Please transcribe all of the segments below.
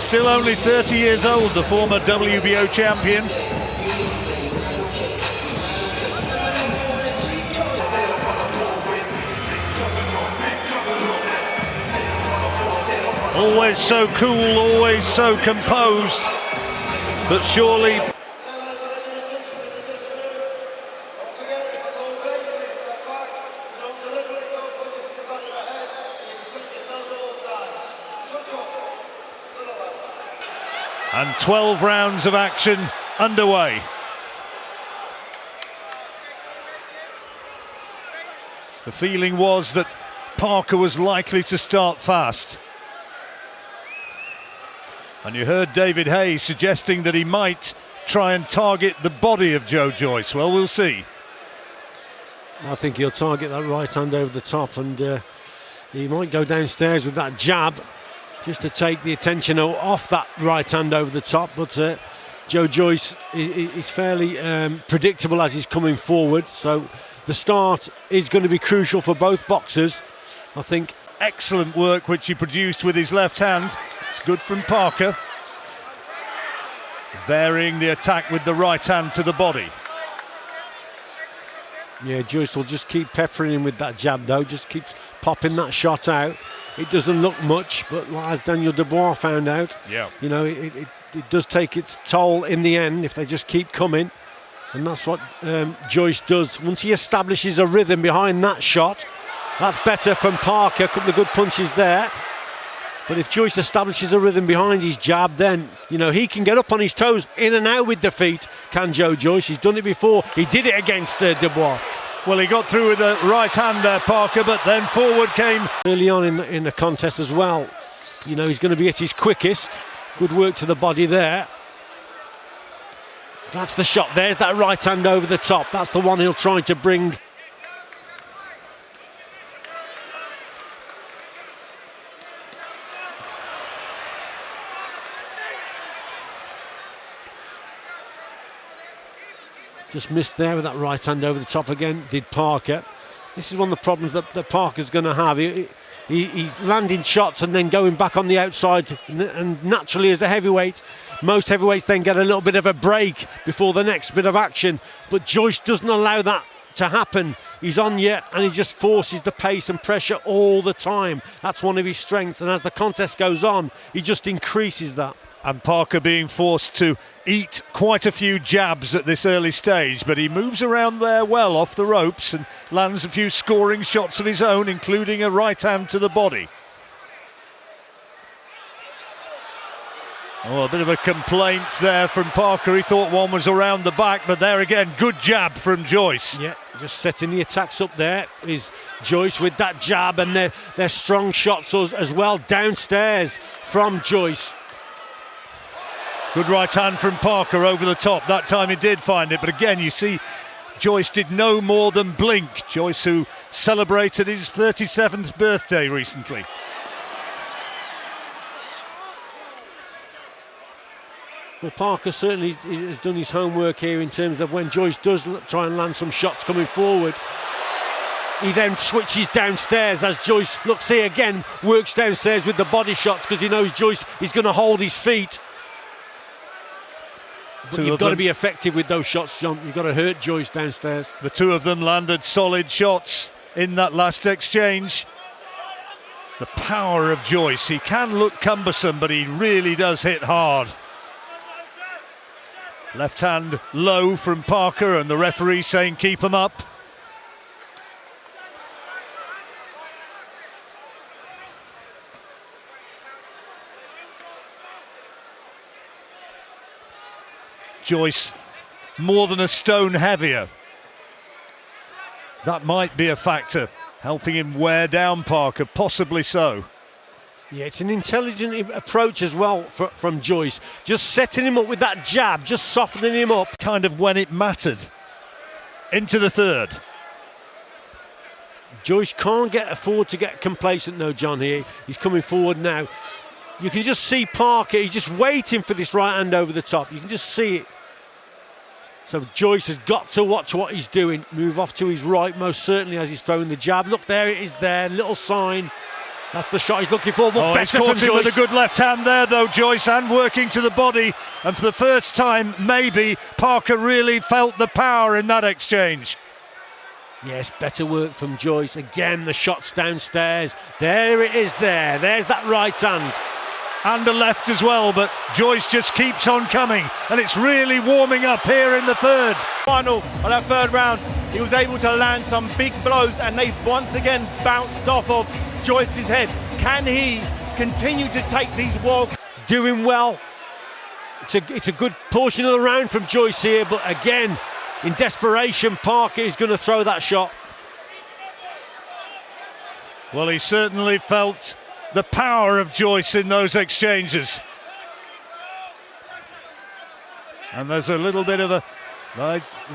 Still only 30 years old, the former WBO champion. Always so cool, always so composed, but surely and 12 rounds of action underway. The feeling was that Parker was likely to start fast. And you heard David Hayes suggesting that he might try and target the body of Joe Joyce. Well, we'll see. I think he'll target that right hand over the top, and he might go downstairs with that jab just to take the attention off that right hand over the top. But Joe Joyce is fairly predictable as he's coming forward. So the start is going to be crucial for both boxers, I think. Excellent work which he produced with his left hand. It's good from Parker. Varying the attack with the right hand to the body. Yeah, Joyce will just keep peppering him with that jab though, just keeps popping that shot out. It doesn't look much, but as Daniel Dubois found out, you know, it does take its toll in the end if they just keep coming. And that's what Joyce does. Once he establishes a rhythm behind that shot, that's better from Parker. A couple of good punches there. But if Joyce establishes a rhythm behind his jab, then, you know, he can get up on his toes, in and out with the feet, can Joe Joyce. He's done it before. He did it against Dubois. Well, he got through with the right hand there, Parker, but then forward came. Early on in the contest as well. You know, he's going to be at his quickest. Good work to the body there. That's the shot. There's that right hand over the top. That's the one he'll try to bring. Just missed there with that right hand over the top again, did Parker. This is one of the problems that Parker's going to have. He's landing shots and then going back on the outside, and naturally as a heavyweight, most heavyweights then get a little bit of a break before the next bit of action, but Joyce doesn't allow that to happen. He's on you and he just forces the pace and pressure all the time. That's one of his strengths, and as the contest goes on, he just increases that. And Parker being forced to eat quite a few jabs at this early stage, but he moves around there well off the ropes and lands a few scoring shots of his own, including a right hand to the body. Oh, a bit of a complaint there from Parker. He thought one was around the back, but there again, good jab from Joyce. Yeah, just setting the attacks up there is Joyce with that jab, and their strong shots as well downstairs from Joyce. Good right hand from Parker over the top. That time he did find it, but again you see Joyce did no more than blink. Joyce, who celebrated his 37th birthday recently. Well, Parker certainly has done his homework here in terms of when Joyce does try and land some shots coming forward, he then switches downstairs as Joyce, looks here again, works downstairs with the body shots because he knows Joyce is going to hold his feet. But you've got to be effective with those shots, John. You've got to hurt Joyce downstairs. The two of them landed solid shots in that last exchange. The power of Joyce. He can look cumbersome, but he really does hit hard. Left hand low from Parker, and the referee saying keep him up. Joyce more than a stone heavier. That might be a factor, helping him wear down Parker, possibly so. Yeah, it's an intelligent approach as well from Joyce. Just setting him up with that jab, just softening him up. Kind of when it mattered. Into the third. Joyce can't afford to get complacent though, John, here. He's coming forward now. You can just see Parker, he's just waiting for this right hand over the top. You can just see it. So Joyce has got to watch what he's doing. Move off to his right, most certainly, as he's throwing the jab. Look, there it is there, little sign. That's the shot he's looking for. But he's better caught from him Joyce. with a good left hand there, though, Joyce, and working to the body. And for the first time, maybe, Parker really felt the power in that exchange. Yes, better work from Joyce. Again, the shots downstairs. There it is there. There's that right hand. And a left as well, but Joyce just keeps on coming. And it's really warming up here in the third. Final of that third round, he was able to land some big blows, and they once again bounced off of Joyce's head. Can he continue to take these walks? Doing well. It's a good portion of the round from Joyce here, but again, in desperation, Parker is going to throw that shot. Well, he certainly felt the power of Joyce in those exchanges. And there's a little bit of a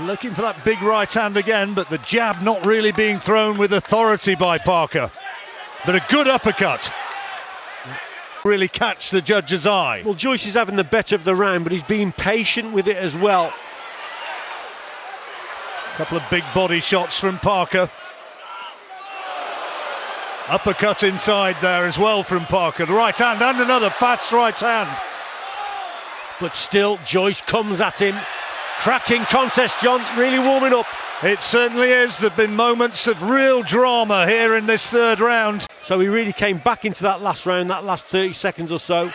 looking for that big right hand again, but the jab not really being thrown with authority by Parker. But a good uppercut. Really catch the judge's eye. Well, Joyce is having the better of the round, but he's being patient with it as well. A couple of big body shots from Parker. Uppercut inside there as well from Parker. The right hand and another fast right hand. But still, Joyce comes at him. Cracking contest, John, really warming up. It certainly is. There have been moments of real drama here in this third round. So he really came back into that last round, that last 30 seconds or so.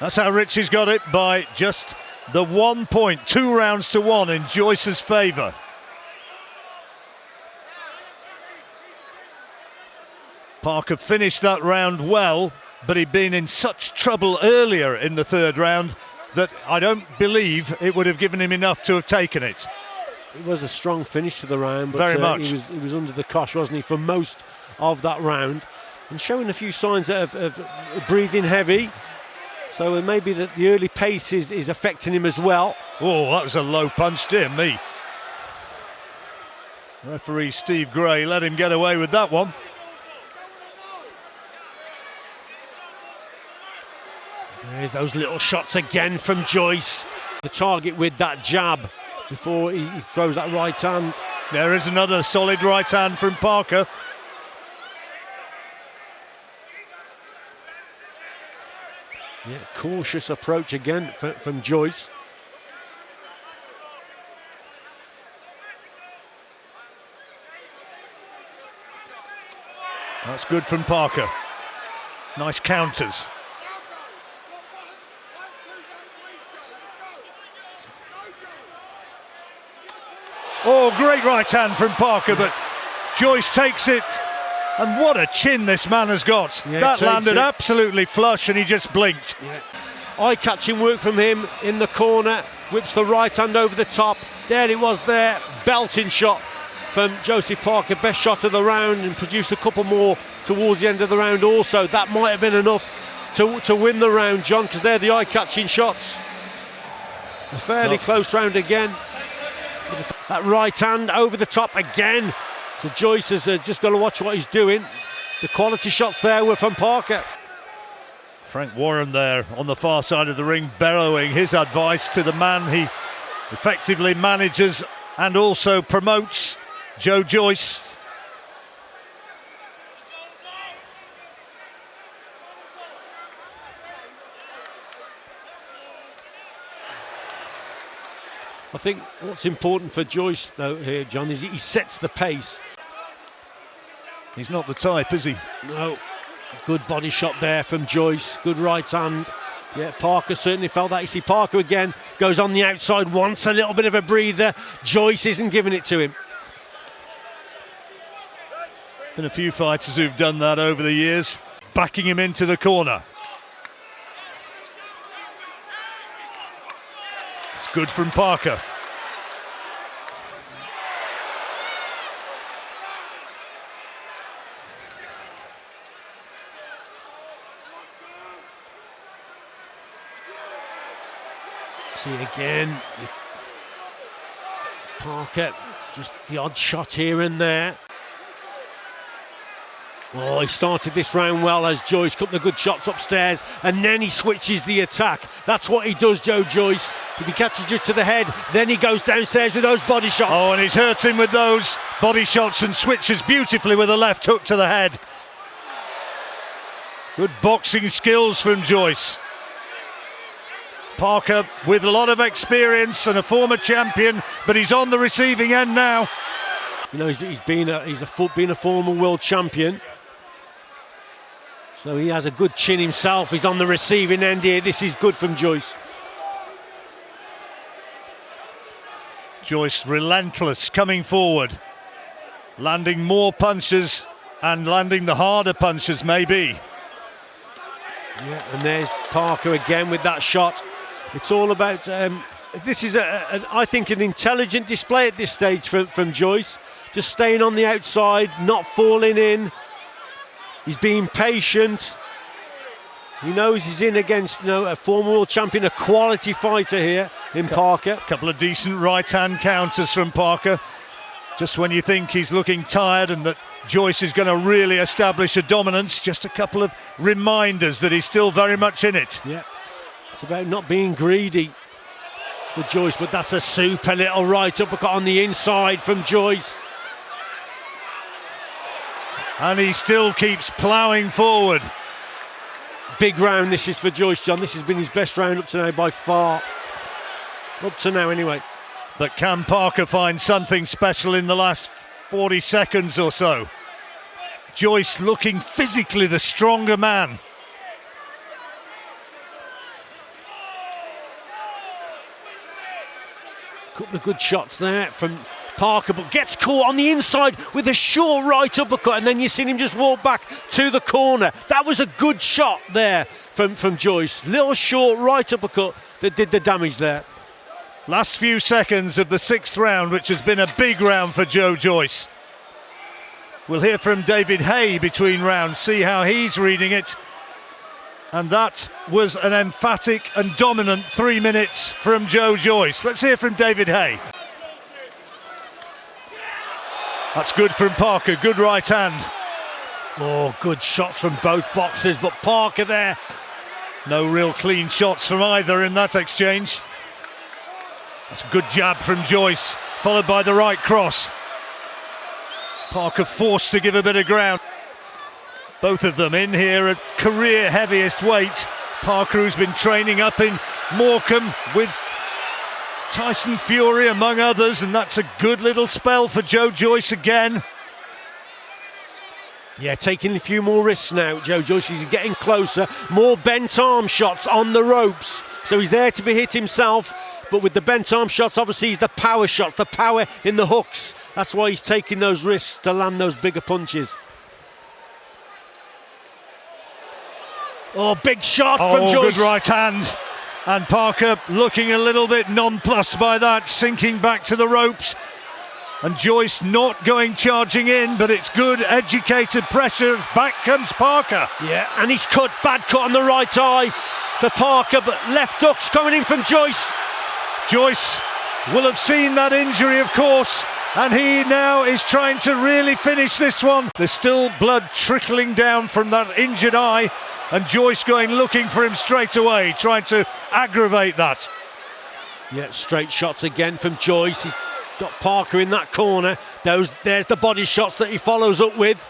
That's how Richie's got it, by just the 1 point, 2 rounds to 1 in Joyce's favour. Parker finished that round well, but he'd been in such trouble earlier in the third round that I don't believe it would have given him enough to have taken it. It was a strong finish to the round, but very much. He was under the cosh, wasn't he, for most of that round, and showing a few signs of breathing heavy. So maybe that the early pace is affecting him as well. Oh, that was a low punch, dear me. Referee Steve Gray let him get away with that one. There's those little shots again from Joyce. The target with that jab before he throws that right hand. There is another solid right hand from Parker. Yeah, cautious approach again from Joyce. That's good from Parker. Nice counters. Oh, great right hand from Parker, but Joyce takes it. And what a chin this man has got. Yeah, that landed absolutely flush and he just blinked. Yeah. Eye-catching work from him in the corner. Whips the right hand over the top. There it was there. Belting shot from Joseph Parker. Best shot of the round, and produced a couple more towards the end of the round also. That might have been enough to win the round, John, because they're the eye-catching shots. A fairly close round again. That right hand over the top again. So Joyce has just got to watch what he's doing. The quality shots there were from Parker. Frank Warren there on the far side of the ring, bellowing his advice to the man he effectively manages and also promotes, Joe Joyce. I think what's important for Joyce, though, here, John, is he sets the pace. He's not the type, is he? No. Good body shot there from Joyce. Good right hand. Yeah, Parker certainly felt that. You see Parker again goes on the outside, wants a little bit of a breather. Joyce isn't giving it to him. Been a few fighters who've done that over the years, backing him into the corner. It's good from Parker. See again, Parker, just the odd shot here and there. Oh, he started this round well as Joyce, couple of good shots upstairs, and then he switches the attack. That's what he does, Joe Joyce. If he catches you to the head, then he goes downstairs with those body shots. Oh, and he's hurting with those body shots and switches beautifully with a left hook to the head. Good boxing skills from Joyce. Parker with a lot of experience and a former champion, but he's on the receiving end now. You know, he's been a former world champion, so he has a good chin himself. He's on the receiving end here. This is good from Joyce. Joyce relentless, coming forward, landing more punches and landing the harder punches maybe. Yeah, and there's Parker again with that shot. It's all about, this is, I think, an intelligent display at this stage from Joyce. Just staying on the outside, not falling in. He's being patient. He knows he's in against, you know, a former world champion, a quality fighter here in Parker. A couple of decent right-hand counters from Parker. Just when you think he's looking tired and that Joyce is going to really establish a dominance, just a couple of reminders that he's still very much in it. Yeah. It's about not being greedy for Joyce, but that's a super little right uppercut on the inside from Joyce. And he still keeps ploughing forward. Big round this is for Joyce, John. This has been his best round up to now by far. Up to now anyway. But can Parker find something special in the last 40 seconds or so? Joyce looking physically the stronger man. Couple of good shots there from Parker, but gets caught on the inside with a short right uppercut, and then you see him just walk back to the corner. That was a good shot there from Joyce. Little short right uppercut that did the damage there. Last few seconds of the 6th round, which has been a big round for Joyce. We'll hear from David Hay between rounds, see how he's reading it. And that was an emphatic and dominant 3 minutes from Joyce. Let's hear from David Hay. That's good from Parker, good right hand. Oh, good shots from both boxers, but Parker there. No real clean shots from either in that exchange. That's a good jab from Joyce, followed by the right cross. Parker forced to give a bit of ground. Both of them in here at career heaviest weight. Parker, who's been training up in Morecambe with Tyson Fury among others, and that's a good little spell for Joyce again. Yeah, taking a few more risks now, Joyce is getting closer. More bent arm shots on the ropes, so he's there to be hit himself, but with the bent arm shots, obviously he's the power shots, the power in the hooks. That's why he's taking those risks to land those bigger punches. Oh, big shot from Joyce. Good right hand. And Parker looking a little bit nonplussed by that, sinking back to the ropes. And Joyce not going charging in, but it's good educated pressure. Back comes Parker. Yeah, and he's bad cut on the right eye for Parker, but left hooks coming in from Joyce. Joyce will have seen that injury, of course, and he now is trying to really finish this one. There's still blood trickling down from that injured eye, and Joyce looking for him straight away, trying to aggravate that. Yeah, straight shots again from Joyce. He's got Parker in that corner. There's the body shots that he follows up with.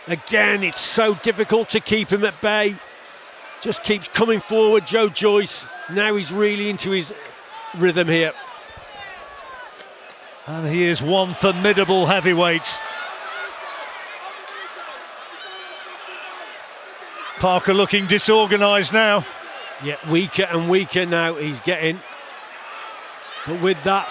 Again, it's so difficult to keep him at bay. Just keeps coming forward, Joyce. Now he's really into his rhythm here. And he is one formidable heavyweight. Parker looking disorganised now. Yeah, weaker and weaker now he's getting. But with that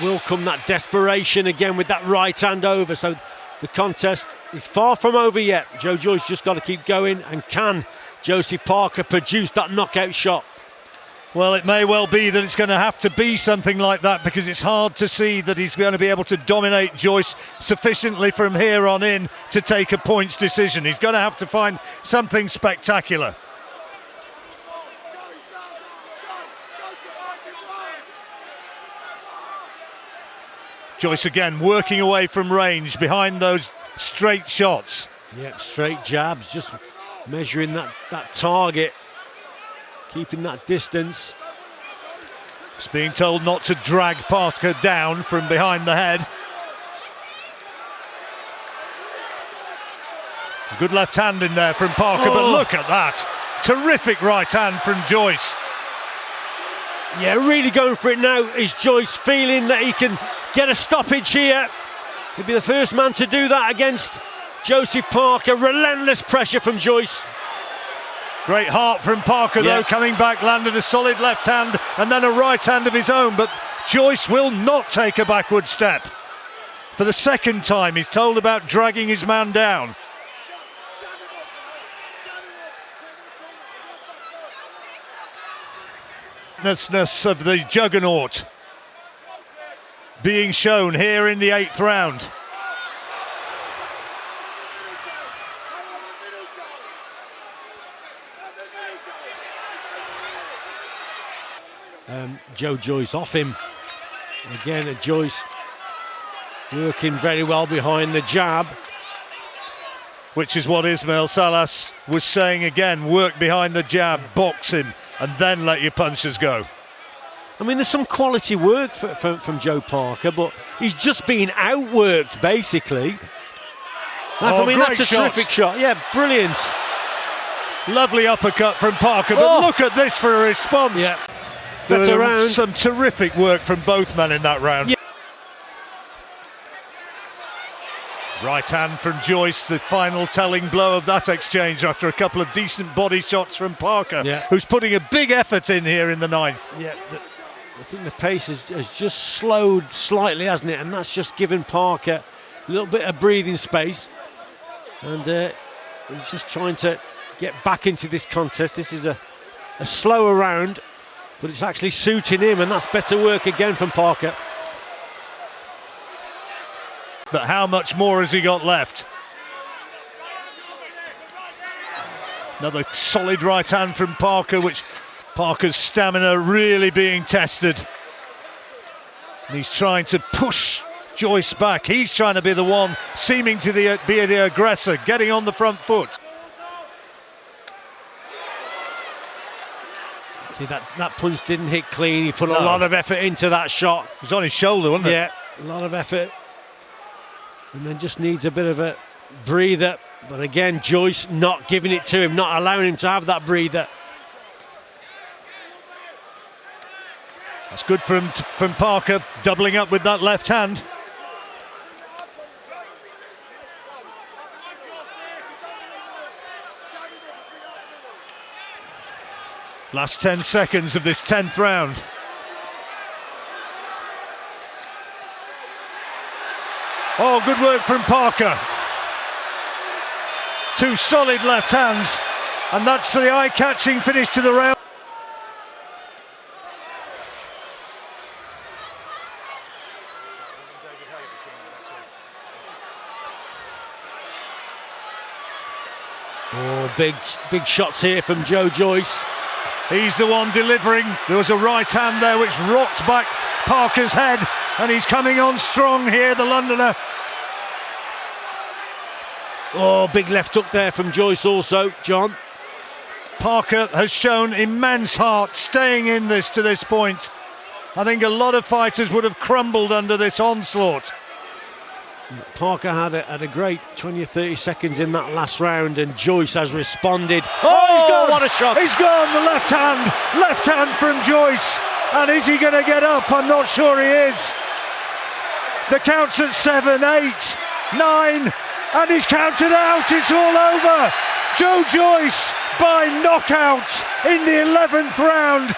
will come that desperation again with that right hand over. So the contest is far from over yet. Joyce just got to keep going. And can Josie Parker produce that knockout shot? Well, it may well be that it's going to have to be something like that, because it's hard to see that he's going to be able to dominate Joyce sufficiently from here on in to take a points decision. He's going to have to find something spectacular. Joyce again working away from range behind those straight shots. Yep, straight jabs, just measuring that target. Keeping that distance. He's being told not to drag Parker down from behind the head. Good left hand in there from Parker, but look at that. Terrific right hand from Joyce. Yeah, really going for it now is Joyce, feeling that he can get a stoppage here. He'll be the first man to do that against Joseph Parker. Relentless pressure from Joyce. Great heart from Parker, though, coming back, landed a solid left hand and then a right hand of his own, but Joyce will not take a backward step. For the second time, he's told about dragging his man down. Of the juggernaut being shown here in the 8th round. Joe Joyce off him. Again, Joyce working very well behind the jab. Which is what Ismail Salas was saying again, work behind the jab, box him, and then let your punches go. I mean, there's some quality work from Joe Parker, but he's just being outworked, basically. That's a terrific shot. Yeah, brilliant. Lovely uppercut from Parker, but look at this for a response. Yeah. That's around. Some terrific work from both men in that round. Yeah. Right hand from Joyce, the final telling blow of that exchange after a couple of decent body shots from Parker, who's putting a big effort in here in the 9th. Yeah, I think the pace has just slowed slightly, hasn't it? And that's just given Parker a little bit of breathing space. And he's just trying to get back into this contest. This is a slower round, but it's actually suiting him, and that's better work again from Parker. But how much more has he got left? Another solid right hand from Parker, which Parker's stamina really being tested. And he's trying to push Joyce back. He's trying to be the one seeming to be the aggressor, getting on the front foot. See, that punch didn't hit clean. He put a lot of effort into that shot. It was on his shoulder, wasn't it? Yeah, a lot of effort. And then just needs a bit of a breather. But again, Joyce not giving it to him, not allowing him to have that breather. That's good from Parker, doubling up with that left hand. Last 10 seconds of this 10th round. Oh, good work from Parker. Two solid left hands, and that's the eye-catching finish to the round. Oh, big shots here from Joe Joyce. He's the one delivering. There was a right hand there which rocked back Parker's head, and he's coming on strong here, the Londoner. Oh, big left hook there from Joyce also, John. Parker has shown immense heart staying in this to this point. I think a lot of fighters would have crumbled under this onslaught. Parker had a great 20 or 30 seconds in that last round, and Joyce has responded. Oh, he's gone! What a shot! He's gone, the left hand from Joyce. And is he going to get up? I'm not sure he is. The count's at 7, 8, 9, and he's counted out. It's all over. Joe Joyce by knockout in the 11th round.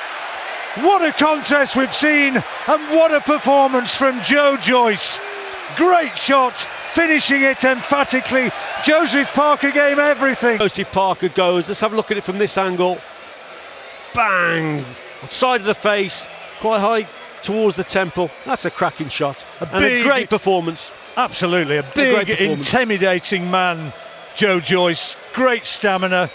What a contest we've seen, and what a performance from Joe Joyce. Great shot, finishing it emphatically. Joseph Parker gave everything. Joseph Parker goes. Let's have a look at it from this angle. Bang! Side of the face, quite high towards the temple. That's a cracking shot. A great performance. Absolutely, a big, intimidating man, Joe Joyce. Great stamina.